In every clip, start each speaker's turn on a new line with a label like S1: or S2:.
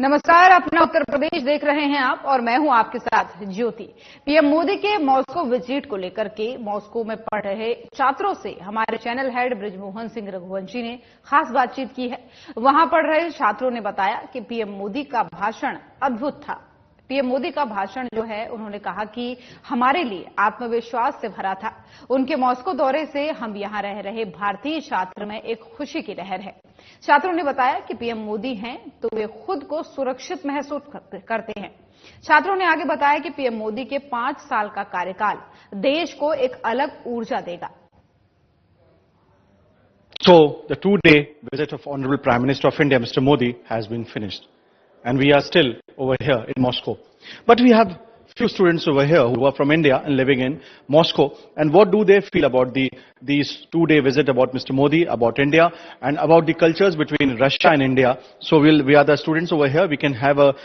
S1: नमस्कार, अपना उत्तर प्रदेश देख रहे हैं आप और मैं हूं आपके साथ ज्योति। पीएम मोदी के मॉस्को विजिट को लेकर के मॉस्को में पढ़ रहे छात्रों से हमारे चैनल हेड बृजमोहन सिंह रघुवंशी ने खास बातचीत की है। वहां पढ़ रहे छात्रों ने बताया कि पीएम मोदी का भाषण अद्भुत था। पीएम मोदी का भाषण जो है, उन्होंने कहा कि हमारे लिए आत्मविश्वास से भरा था। उनके मॉस्को दौरे से हम यहां रह रहे भारतीय छात्र में एक खुशी की लहर है। छात्रों ने बताया कि पीएम मोदी हैं तो वे खुद को सुरक्षित महसूस करते हैं। छात्रों ने आगे बताया कि पीएम मोदी के 5 साल का कार्यकाल देश को एक अलग ऊर्जा देगा।
S2: So, the 2-day visit of Honorable Prime Minister of India, Mr. Modi, has been finished. And we are still over here in Moscow. But we have few students over here who are from India and living in Moscow. And what do they feel about these 2-day visit, about Mr. Modi, about India, and about the cultures between Russia and India? So we are the students over here. We can have a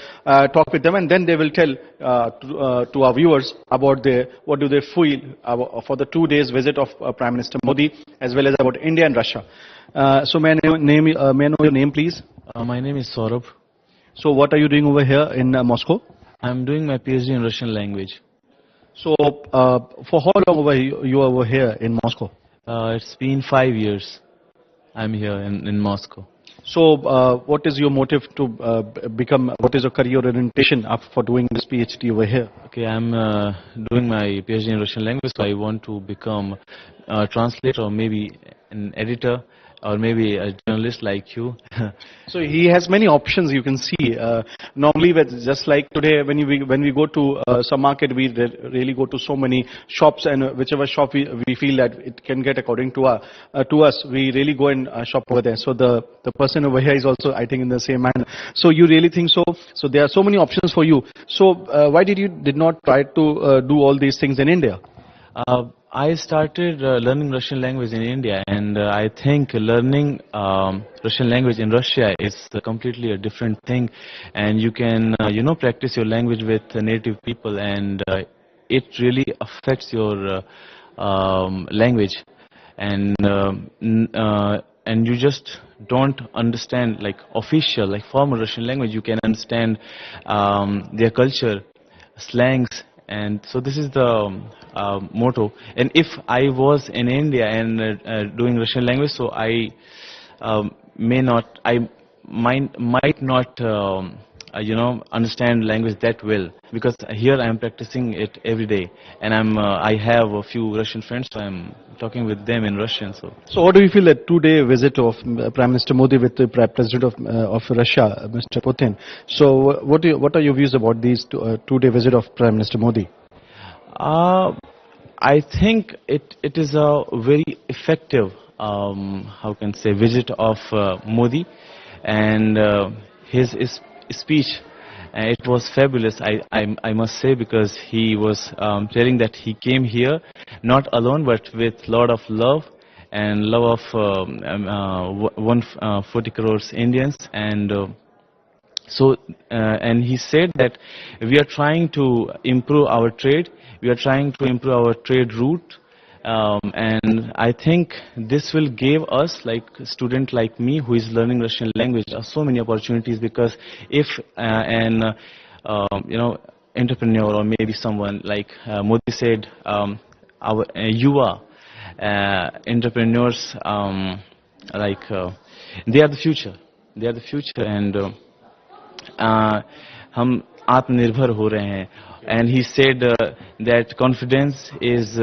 S2: talk with them, and then they will tell to our viewers about what do they feel for the 2 days visit of Prime Minister Modi, as well as about India and Russia. So may I know your name, please?
S3: My name is Saurabh.
S2: So what are you doing over here in Moscow?
S3: I'm doing my PhD in Russian language.
S2: So for how long you are over here in Moscow?
S3: It's been 5 years I'm here in Moscow.
S2: So what is your motive to what is your career orientation for doing this PhD over here?
S3: Okay, I'm doing my PhD in Russian language, so I want to become a translator or maybe an editor, or maybe a journalist like you.
S2: So he has many options, you can see. Normally, just like today, when we go to some market, we really go to so many shops, and whichever shop we feel that it can get according to us, we really go and shop over there. So the person over here is also, I think, in the same manner. So you really think so? So there are so many options for you. So why did not try to do all these things in India?
S3: I started learning Russian language in India, and I think learning Russian language in Russia is completely a different thing. And you can, practice your language with native people, and it really affects your language. And you just don't understand like official, like formal Russian language. You can understand their culture, slangs. And so this is the motto. And if I was in India and doing Russian language, so I might not understand language that well, because here I am practicing it every day, and I have a few Russian friends, so I'm talking with them in Russian.
S2: So what do you feel that 2-day visit of Prime Minister Modi with the President of Russia, Mr. Putin? So what are your views about these 2-day visit of Prime Minister Modi?
S3: I think it is a very effective visit of Modi, and his speech. It was fabulous, I must say, because he was telling that he came here not alone but with lot of love and love of 140 crores Indians, and and he said that we are trying to improve our trade, we are trying to improve our trade route, and I think this will give us, like a student like me who is learning Russian language, so many opportunities, because if an entrepreneur or maybe someone like Modi said, our Yuva entrepreneurs, they are the future, and हम आत्मनिर्भर हो रहे हैं. And he said that confidence is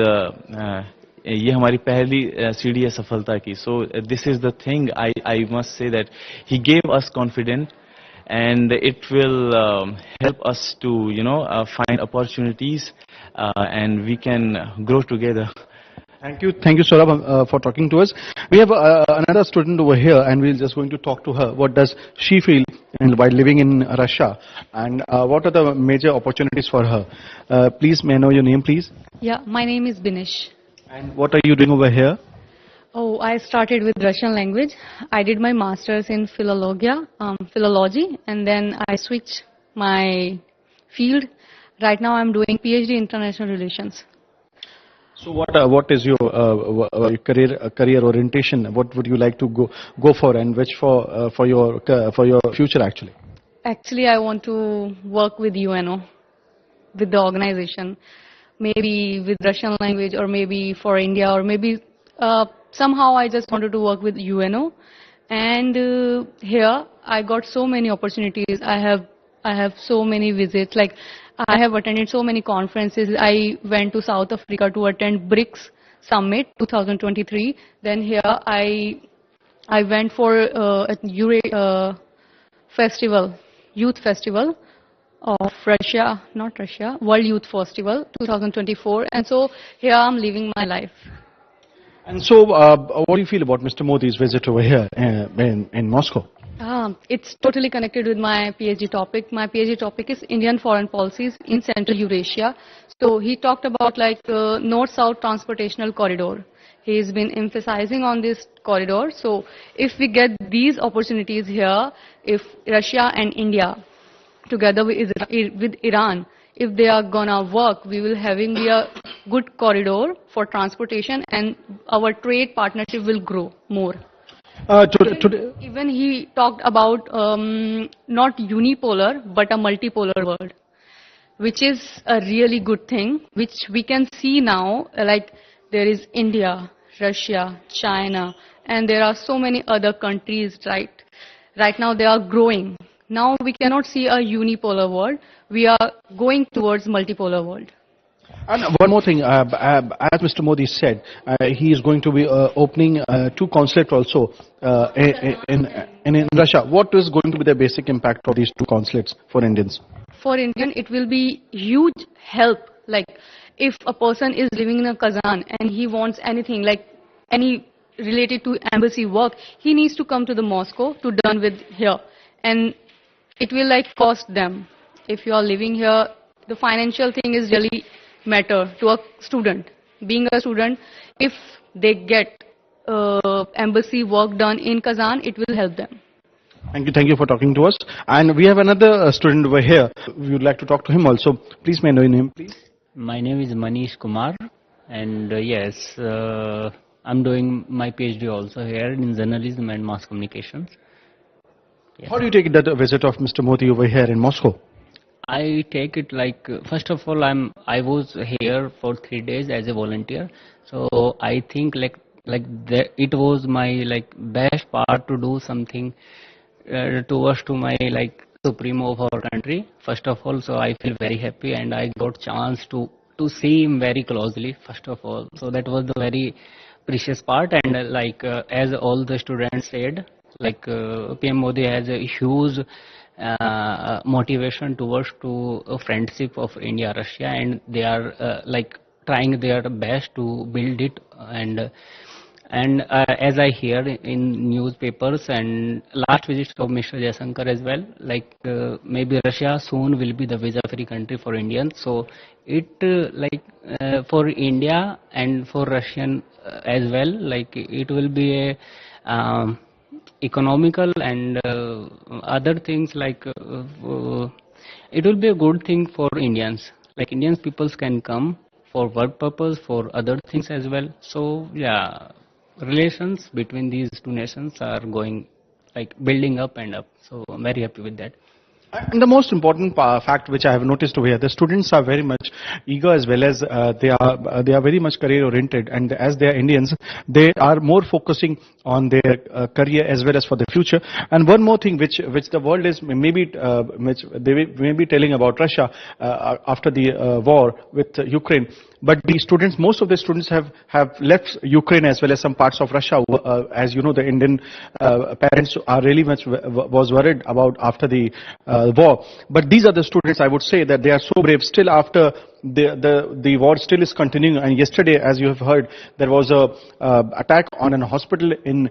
S3: ये हमारी पहली सीढ़ी है सफलता की. So this is the thing, I must say that he gave us confidence, and it will help us to find opportunities, and we can grow together.
S2: Thank you, Saurabh, for talking to us. We have another student over here, and we're just going to talk to her. What does she feel while living in Russia, and what are the major opportunities for her? Please, may I know your name, please?
S4: Yeah, my name is Binish.
S2: And what are you doing over here?
S4: Oh, I started with Russian language. I did my master's in philology, and then I switched my field. Right now, I'm doing PhD in international relations.
S2: So what is your career orientation? What would you like to go for, and which for your future actually?
S4: Actually, I want to work with UNO, with the organization, maybe with Russian language, or maybe for India, or maybe somehow I just wanted to work with UNO. And here I got so many opportunities. I have so many visits. Like I have attended so many conferences. I went to South Africa to attend BRICS Summit 2023. Then here I went for a festival, youth festival of Russia, not Russia, World Youth Festival 2024. And so here I'm living my life.
S2: And so, what do you feel about Mr. Modi's visit over here in Moscow?
S4: It's totally connected with my PhD topic. My PhD topic is Indian foreign policies in Central Eurasia. So he talked about like North-South transportational corridor. He's been emphasizing on this corridor. So if we get these opportunities here, if Russia and India together with Iran, if they are gonna work, we will having a good corridor for transportation, and our trade partnership will grow more. Even he talked about not unipolar but a multipolar world, which is a really good thing, which we can see now. Like there is India, Russia, China, and there are so many other countries. Right now they are growing. Now we cannot see a unipolar world. We are going towards multipolar world.
S2: And one more thing, as Mr. Modi said, he is going to be opening 2 consulates also in Russia. What is going to be the basic impact of these 2 consulates for Indians?
S4: For Indian, it will be huge help. Like if a person is living in a Kazan and he wants anything, like any related to embassy work, he needs to come to the Moscow to done with here. And it will like cost them. If you are living here, the financial thing is really matter to a student. Being a student, if they get embassy work done in Kazan, it will help them.
S2: Thank you for talking to us. And we have another student over here. We would like to talk to him also. Please, may I know your name, please?
S5: My name is Manish Kumar, and yes, I'm doing my PhD also here in journalism and mass communications. Yes.
S2: How do you take that visit of Mr. Modi over here in Moscow?
S5: I take it like first of all, I was here for 3 days as a volunteer, so I think it was my like best part to do something towards to my like supremo of our country. First of all, so I feel very happy, and I got chance to see him very closely. First of all, so that was the very precious part, and like as all the students said, like PM Modi has a huge motivation towards to a friendship of India Russia, and they are like trying their best to build it. And as I hear in newspapers and last visit of Mr. Jaishankar as well, like maybe Russia soon will be the visa-free country for Indians. So it for India and for Russian as well, like it will be a economical and other things, like it will be a good thing for Indians. Like Indian peoples can come for work purpose, for other things as well. So yeah, relations between these 2 nations are going like building up and up. So I'm very happy with that.
S2: And the most important fact which I have noticed over here, the students are very much eager, as well as they are very much career oriented, and as they are Indians, they are more focusing on their career as well as for the future. And one more thing which the world is maybe which they may be telling about Russia after the war with Ukraine. But the students, most of the students have left Ukraine as well as some parts of Russia. As you know, the Indian parents are really much was worried about after the war. But these are the students, I would say, that they are so brave still after the war still is continuing. And yesterday, as you have heard, there was a attack on a hospital in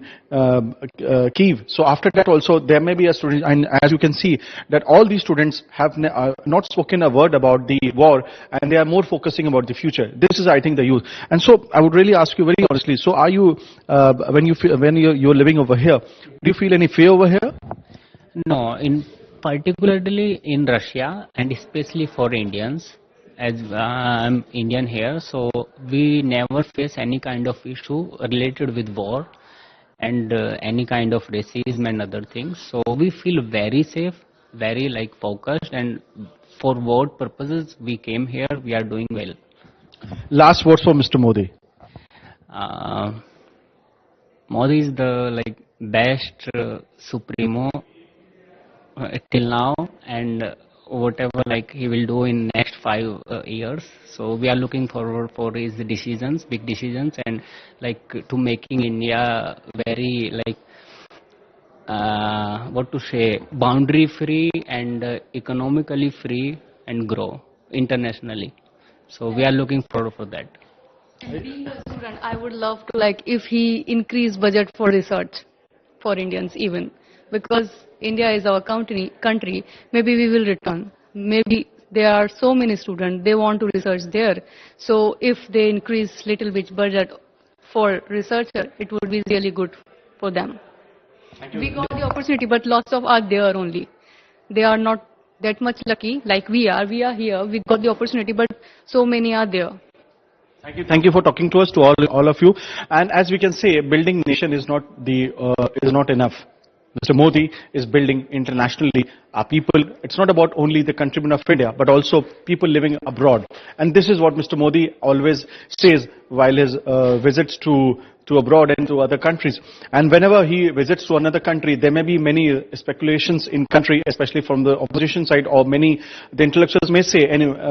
S2: Kiev. So after that also there may be a student, and as you can see that all these students have not spoken a word about the war, and they are more focusing about the future. This is, I think, the youth. And so I would really ask you very honestly, so are you when you're living over here, do you feel any fear over here?
S5: No, particularly in Russia, and especially for Indians, as I'm Indian here, so we never face any kind of issue related with war and any kind of racism and other things. So we feel very safe. very like focused, and for what purposes we came here, we are doing well.
S2: Last words for Mr. Modi.
S5: Modi is the like best supremo till now, and whatever like he will do in next 5 years. So we are looking forward for his decisions, big decisions, and like to making India very like what to say, boundary free and economically free and grow internationally. So we are looking forward for that.
S4: And being a student, I would love to like if he increase budget for research for Indians even, because India is our country, maybe we will return. Maybe there are so many students, they want to research there. So if they increase little bit budget for researcher, it would be really good for them. We got the opportunity, but lots of are there only. They are not that much lucky like we are. We are here, we got the opportunity, but so many are there.
S2: Thank you for talking to us, to all of you. And as we can say, building nation is not enough. Mr. Modi is building internationally our people. It's not about only the countrymen of India, but also people living abroad. And this is what Mr. Modi always says while his visits to abroad and to other countries. And whenever he visits to another country, there may be many speculations in country, especially from the opposition side, or the intellectuals may say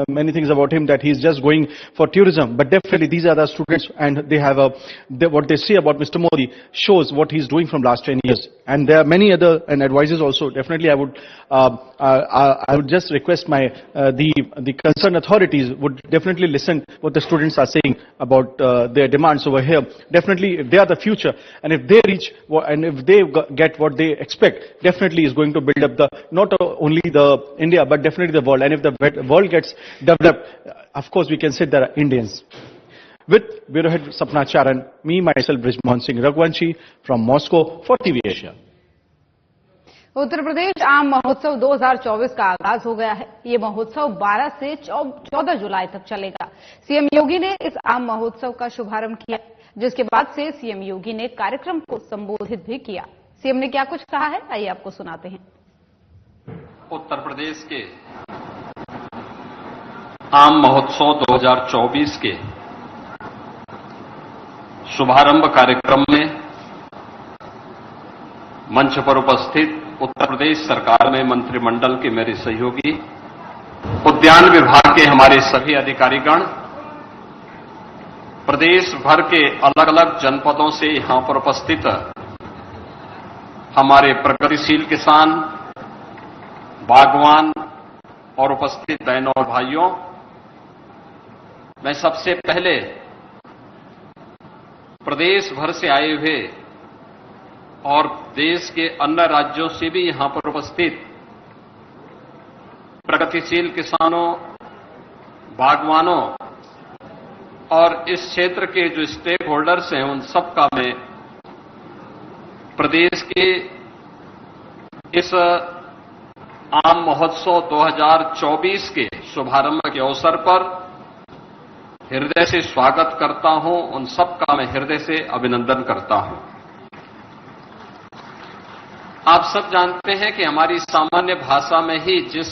S2: many things about him, that he's just going for tourism. But definitely these are the students, and they have what they say about Mr. Modi shows what he's doing from last 10 years. And there are many other advisors also. Definitely I would just request the concerned authorities would definitely listen what the students are saying about their demands over here. Definitely, if they are the future, and if they reach and if they get what they expect, definitely is going to build up not only the India, but definitely the world. And if the world gets developed, of course we can say there are Indians. With Bureau Head Sapna Charan, me myself Brij Mohan Singh Raghuvanshi from Moscow for TV Asia.
S1: Uttar Pradesh आम महोत्सव 2024 का आगाज हो गया है। ये महोत्सव 12 से 14 जुलाई तक चलेगा। सीएम योगी ने इस आम महोत्सव का शुभारंभ किया, जिसके बाद से सीएम योगी ने कार्यक्रम को संबोधित भी किया। सीएम ने क्या कुछ कहा है, आइए आपको सुनाते हैं।
S6: उत्तर प्रदेश के आम महोत्सव 2024 के शुभारंभ कार्यक्रम में मंच पर उपस्थित उत्तर प्रदेश सरकार में मंत्रिमंडल के मेरे सहयोगी, उद्यान विभाग के हमारे सभी अधिकारीगण, प्रदेश भर के अलग अलग जनपदों से यहां पर उपस्थित हमारे प्रगतिशील किसान, बागवान और उपस्थित बहनों और भाइयों, मैं सबसे पहले प्रदेश भर से आए हुए और देश के अन्य राज्यों से भी यहां पर उपस्थित प्रगतिशील किसानों, बागवानों और इस क्षेत्र के जो स्टेक होल्डर्स हैं, उन सबका मैं प्रदेश के इस आम महोत्सव 2024 के शुभारंभ के अवसर पर हृदय से स्वागत करता हूं। उन सबका मैं हृदय से अभिनंदन करता हूं। आप सब जानते हैं कि हमारी सामान्य भाषा में ही जिस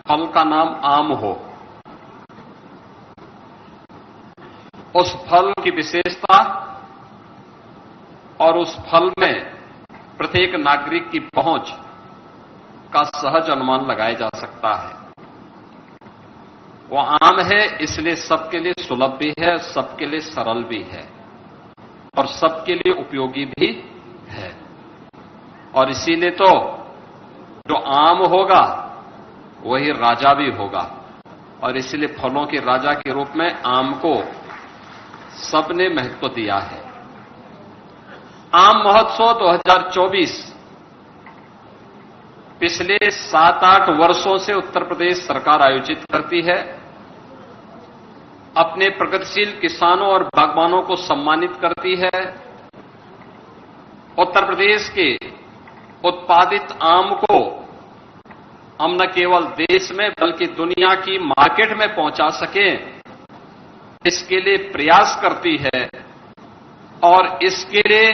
S6: फल का नाम आम हो, उस फल की विशेषता और उस फल में प्रत्येक नागरिक की पहुंच का सहज अनुमान लगाया जा सकता है। वो आम है, इसलिए सबके लिए सुलभ भी है, सबके लिए सरल भी है और सबके लिए उपयोगी भी है। और इसीलिए तो जो आम होगा वही राजा भी होगा, और इसलिए फलों के राजा के रूप में आम को सबने महत्व दिया है। आम महोत्सव 2024 पिछले 7-8 वर्षों से उत्तर प्रदेश सरकार आयोजित करती है। अपने प्रगतिशील किसानों और बागवानों को सम्मानित करती है। उत्तर प्रदेश के उत्पादित आम को हम न केवल देश में बल्कि दुनिया की मार्केट में पहुंचा सकें, इसके लिए प्रयास करती है। और इसके लिए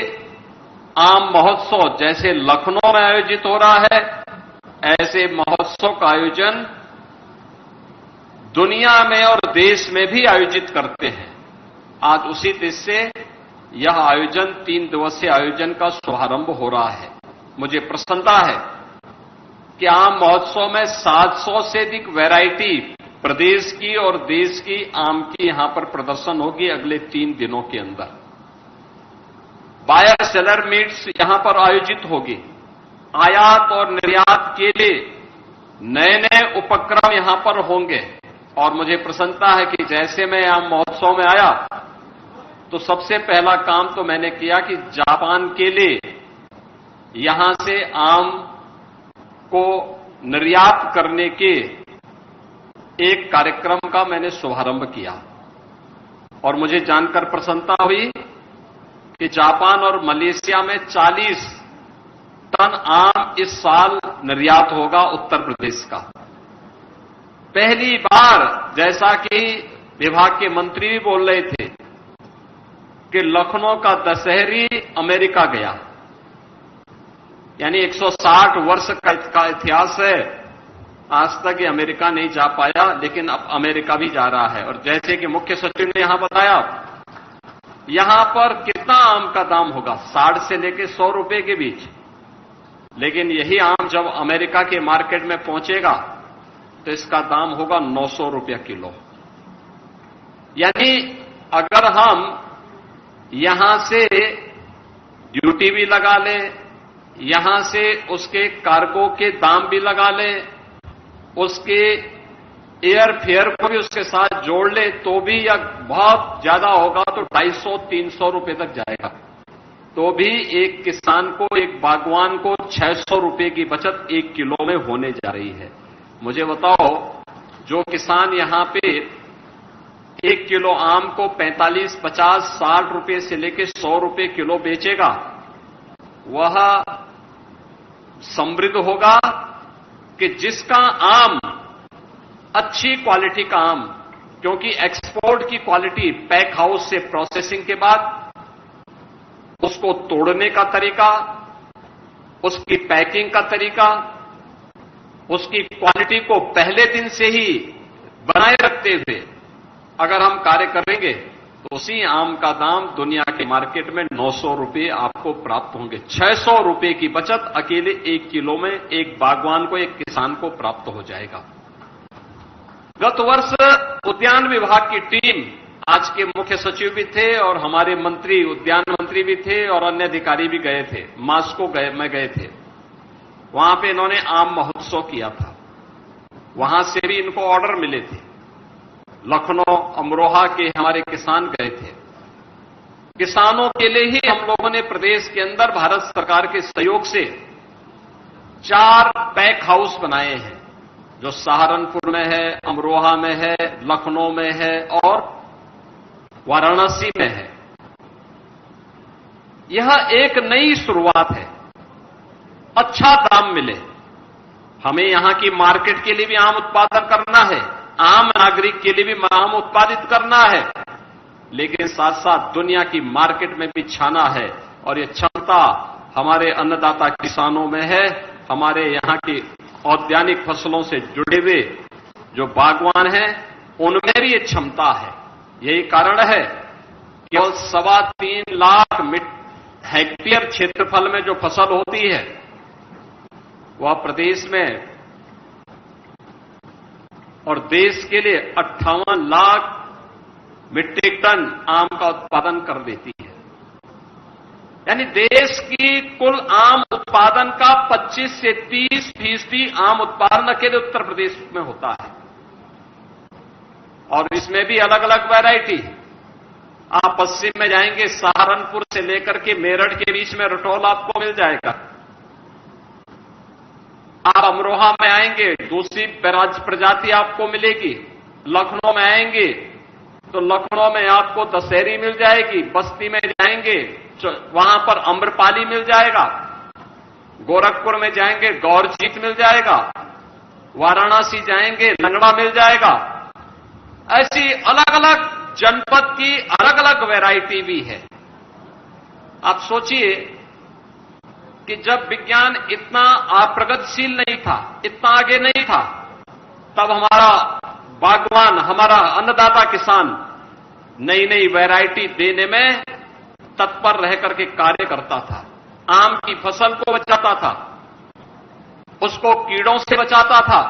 S6: आम महोत्सव जैसे लखनऊ में आयोजित हो रहा है, ऐसे महोत्सव का आयोजन दुनिया में और देश में भी आयोजित करते हैं। आज उसी देश से यह आयोजन 3 दिवसीय आयोजन का शुभारंभ हो रहा है। मुझे प्रसन्नता है कि आम महोत्सव में 700 से अधिक वैरायटी प्रदेश की और देश की आम की यहां पर प्रदर्शन होगी अगले 3 दिनों के अंदर। बायर सेलर मीट्स यहां पर आयोजित होगी। आयात और निर्यात के लिए नए नए उपक्रम यहां पर होंगे और मुझे प्रसन्नता है कि जैसे मैं आम महोत्सव में आया तो सबसे पहला काम तो मैंने किया कि जापान के लिए यहां से आम को निर्यात करने के एक कार्यक्रम का मैंने शुभारंभ किया और मुझे जानकर प्रसन्नता हुई कि जापान और मलेशिया में 40 टन आम इस साल निर्यात होगा उत्तर प्रदेश का। पहली बार, जैसा कि विभाग के मंत्री भी बोल रहे थे, कि लखनऊ का दशहरी अमेरिका गया, यानी 160 वर्ष का इतिहास है। आज तक ये अमेरिका नहीं जा पाया, लेकिन अब अमेरिका भी जा रहा है। और जैसे कि मुख्य सचिव ने यहां बताया, यहां पर कितना आम का दाम होगा, 60 से लेकर 100 रुपए के बीच। लेकिन यही आम जब अमेरिका के मार्केट में पहुंचेगा तो इसका दाम होगा 900 रुपया किलो। यानी अगर हम यहां से ड्यूटी भी लगा लें, यहां से उसके कार्गो के दाम भी लगा लें, उसके एयर फेयर को भी उसके साथ जोड़ ले, तो भी यह बहुत ज्यादा होगा तो 250-300 रुपए तक जाएगा। तो भी एक किसान को, एक बागवान को 600 रुपए की बचत 1 किलो में होने जा रही है। मुझे बताओ, जो किसान यहां पे 1 किलो आम को 45, 50, 60 रुपए से लेकर 100 रुपए किलो बेचेगा, वह समृद्ध होगा कि जिसका आम अच्छी क्वालिटी का आम, क्योंकि एक्सपोर्ट की क्वालिटी पैक हाउस से प्रोसेसिंग के बाद उसको तोड़ने का तरीका, उसकी पैकिंग का तरीका, उसकी क्वालिटी को पहले दिन से ही बनाए रखते हुए अगर हम कार्य करेंगे तो उसी आम का दाम दुनिया के मार्केट में 900 रुपए आपको प्राप्त होंगे। 600 रुपए की बचत अकेले 1 किलो में एक बागवान को, एक किसान को प्राप्त हो जाएगा। गत वर्ष उद्यान विभाग की टीम, आज के मुख्य सचिव भी थे और हमारे मंत्री, उद्यान मंत्री भी थे और अन्य अधिकारी भी गए थे, मास्को में गए थे। वहां पे इन्होंने आम महोत्सव किया था। वहां से भी इनको ऑर्डर मिले थे। लखनऊ, अमरोहा के हमारे किसान गए थे। किसानों के लिए ही हम लोगों ने प्रदेश के अंदर भारत सरकार के सहयोग से 4 पैक हाउस बनाए हैं, जो सहारनपुर में है, अमरोहा में है, लखनऊ में है और वाराणसी में है। यह एक नई शुरुआत है। अच्छा दाम मिले। हमें यहां की मार्केट के लिए भी आम उत्पादन करना है, आम नागरिक के लिए भी आम उत्पादित करना है, लेकिन साथ साथ दुनिया की मार्केट में भी छाना है। और यह क्षमता हमारे अन्नदाता किसानों में है। हमारे यहां की औद्यानिक फसलों से जुड़े हुए जो बागवान हैं, उनमें भी ये क्षमता है। यही कारण है केवल 3.25 लाख हेक्टेयर क्षेत्रफल में जो फसल होती है, वह प्रदेश में और देश के लिए 58 लाख मीट्रिक टन आम का उत्पादन कर देती है। यानी देश की कुल आम उत्पादन का 25 से 30% आम उत्पादन अकेले उत्तर प्रदेश में होता है। और इसमें भी अलग अलग वैरायटी। आप पश्चिम में जाएंगे, सहारनपुर से लेकर के मेरठ के बीच में रटौल आपको मिल जाएगा। आप अमरोहा में आएंगे, दूसरी प्रजाति आपको मिलेगी। लखनऊ में आएंगे तो लखनऊ में आपको दशहरी मिल जाएगी। बस्ती में जाएंगे वहां पर अम्रपाली मिल जाएगा। गोरखपुर में जाएंगे गौरजीत मिल जाएगा। वाराणसी जाएंगे लंगड़ा मिल जाएगा। ऐसी अलग अलग जनपद की अलग अलग वैरायटी भी है। आप सोचिए कि जब विज्ञान इतना अप्रगतिशील नहीं था, इतना आगे नहीं था, तब हमारा बागवान, हमारा अन्नदाता किसान नई नई वैरायटी देने में तत्पर रह करके कार्य करता था। आम की फसल को बचाता था, उसको कीड़ों से बचाता था,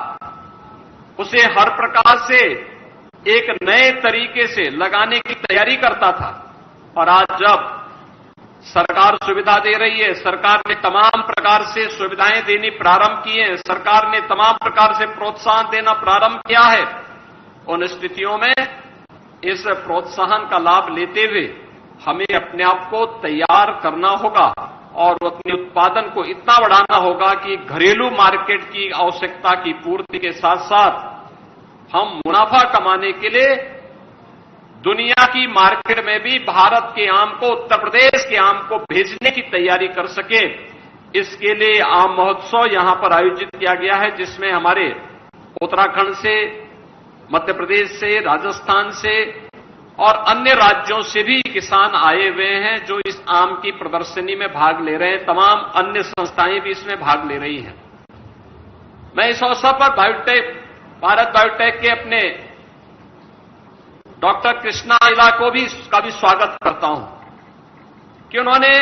S6: उसे हर प्रकार से एक नए तरीके से लगाने की तैयारी करता था। और आज जब सरकार सुविधा दे रही है, सरकार ने तमाम प्रकार से सुविधाएं देनी प्रारंभ की है, सरकार ने तमाम प्रकार से प्रोत्साहन देना प्रारंभ किया है, उन स्थितियों में इस प्रोत्साहन का लाभ लेते हुए हमें अपने आप को तैयार करना होगा और अपने उत्पादन को इतना बढ़ाना होगा कि घरेलू मार्केट की आवश्यकता की पूर्ति के साथ साथ हम मुनाफा कमाने के लिए दुनिया की मार्केट में भी भारत के आम को, उत्तर प्रदेश के आम को भेजने की तैयारी कर सके। इसके लिए आम महोत्सव यहां पर आयोजित किया गया है, जिसमें हमारे उत्तराखंड से, मध्य प्रदेश से, राजस्थान से और अन्य राज्यों से भी किसान आए हुए हैं जो इस आम की प्रदर्शनी में भाग ले रहे हैं। तमाम अन्य संस्थाएं भी इसमें भाग ले रही हैं। मैं इस अवसर पर भारत बायोटेक के अपने डॉक्टर कृष्णा इला को भी स्वागत करता हूं कि उन्होंने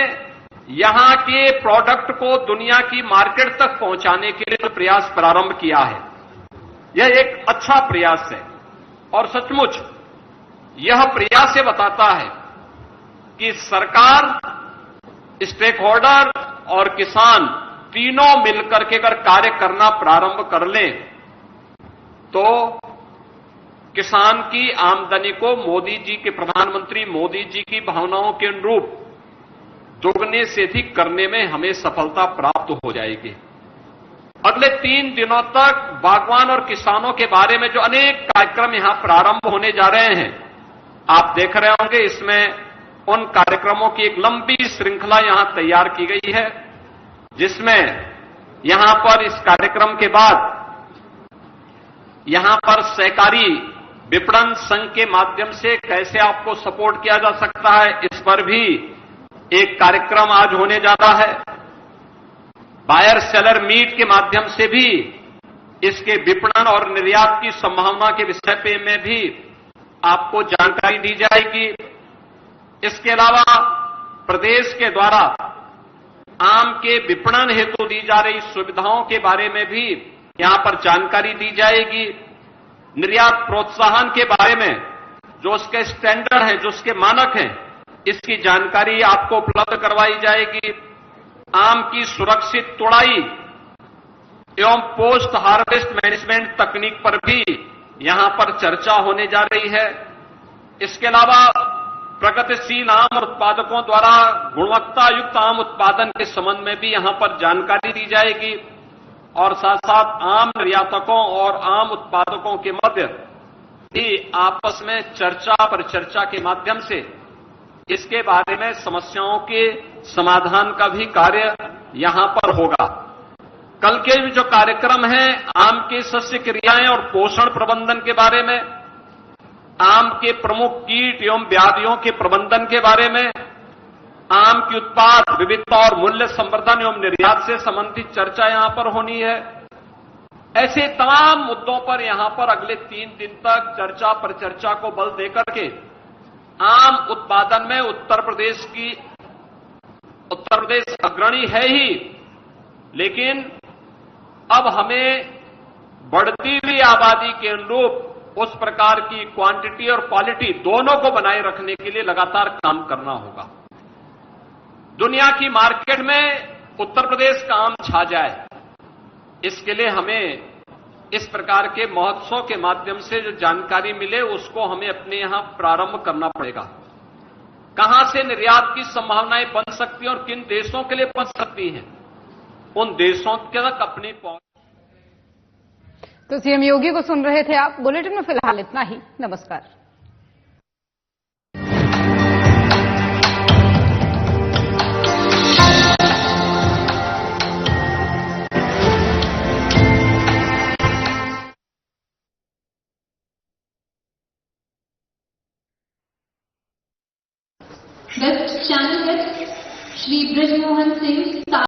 S6: यहां के प्रोडक्ट को दुनिया की मार्केट तक पहुंचाने के लिए प्रयास प्रारंभ किया है। यह एक अच्छा प्रयास है और सचमुच यह प्रयास ये बताता है कि सरकार, स्टेक होल्डर और किसान तीनों मिलकर के अगर कार्य करना प्रारंभ कर लें तो किसान की आमदनी को मोदी जी के, प्रधानमंत्री मोदी जी की भावनाओं के अनुरूप दोगुने से अधिक करने में हमें सफलता प्राप्त हो जाएगी। अगले 3 दिनों तक बागवान और किसानों के बारे में जो अनेक कार्यक्रम यहां प्रारंभ होने जा रहे हैं, आप देख रहे होंगे, इसमें उन कार्यक्रमों की एक लंबी श्रृंखला यहां तैयार की गई है, जिसमें यहां पर इस कार्यक्रम के बाद यहां पर सहकारी विपणन संघ के माध्यम से कैसे आपको सपोर्ट किया जा सकता है, इस पर भी एक कार्यक्रम आज होने जा रहा है। बायर सेलर मीट के माध्यम से भी इसके विपणन और निर्यात की संभावना के विषय पे में भी आपको जानकारी दी जाएगी। इसके अलावा प्रदेश के द्वारा आम के विपणन हेतु दी जा रही सुविधाओं के बारे में भी यहां पर जानकारी दी जाएगी। निर्यात प्रोत्साहन के बारे में जो उसके स्टैंडर्ड है, जो उसके मानक हैं, इसकी जानकारी आपको उपलब्ध करवाई जाएगी। आम की सुरक्षित तुड़ाई एवं पोस्ट हार्वेस्ट मैनेजमेंट तकनीक पर भी यहां पर चर्चा होने जा रही है। इसके अलावा प्रगतिशील आम उत्पादकों द्वारा गुणवत्ता युक्त आम उत्पादन के संबंध में भी यहां पर जानकारी दी जाएगी और साथ साथ आम निर्यातकों और आम उत्पादकों के मध्य भी आपस में चर्चा पर चर्चा के माध्यम से इसके बारे में समस्याओं के समाधान का भी कार्य यहां पर होगा। कल के भी जो कार्यक्रम है, आम के सस्य क्रियाएं और पोषण प्रबंधन के बारे में, आम के प्रमुख कीट एवं व्याधियों के प्रबंधन के बारे में, आम की उत्पाद विविधता और मूल्य संवर्धन एवं निर्यात से संबंधित चर्चा यहां पर होनी है। ऐसे तमाम मुद्दों पर यहां पर अगले 3 दिन तक चर्चा पर चर्चा को बल देकर के आम उत्पादन में उत्तर प्रदेश अग्रणी है ही, लेकिन अब हमें बढ़ती हुई आबादी के अनुरूप उस प्रकार की क्वांटिटी और क्वालिटी दोनों को बनाए रखने के लिए लगातार काम करना होगा। दुनिया की मार्केट में उत्तर प्रदेश का आम छा जाए, इसके लिए हमें इस प्रकार के महोत्सव के माध्यम से जो जानकारी मिले उसको हमें अपने यहां प्रारंभ करना पड़ेगा। कहां से निर्यात की संभावनाएं बन सकती हैं और किन देशों के लिए बन सकती हैं, उन देशों तक अपनी पहुंच।
S1: तो सीएम योगी को सुन रहे थे आप। बुलेटिन में फिलहाल इतना ही। नमस्कार।
S7: वेब चैनल है श्री ब्रिजमोहन सिंह।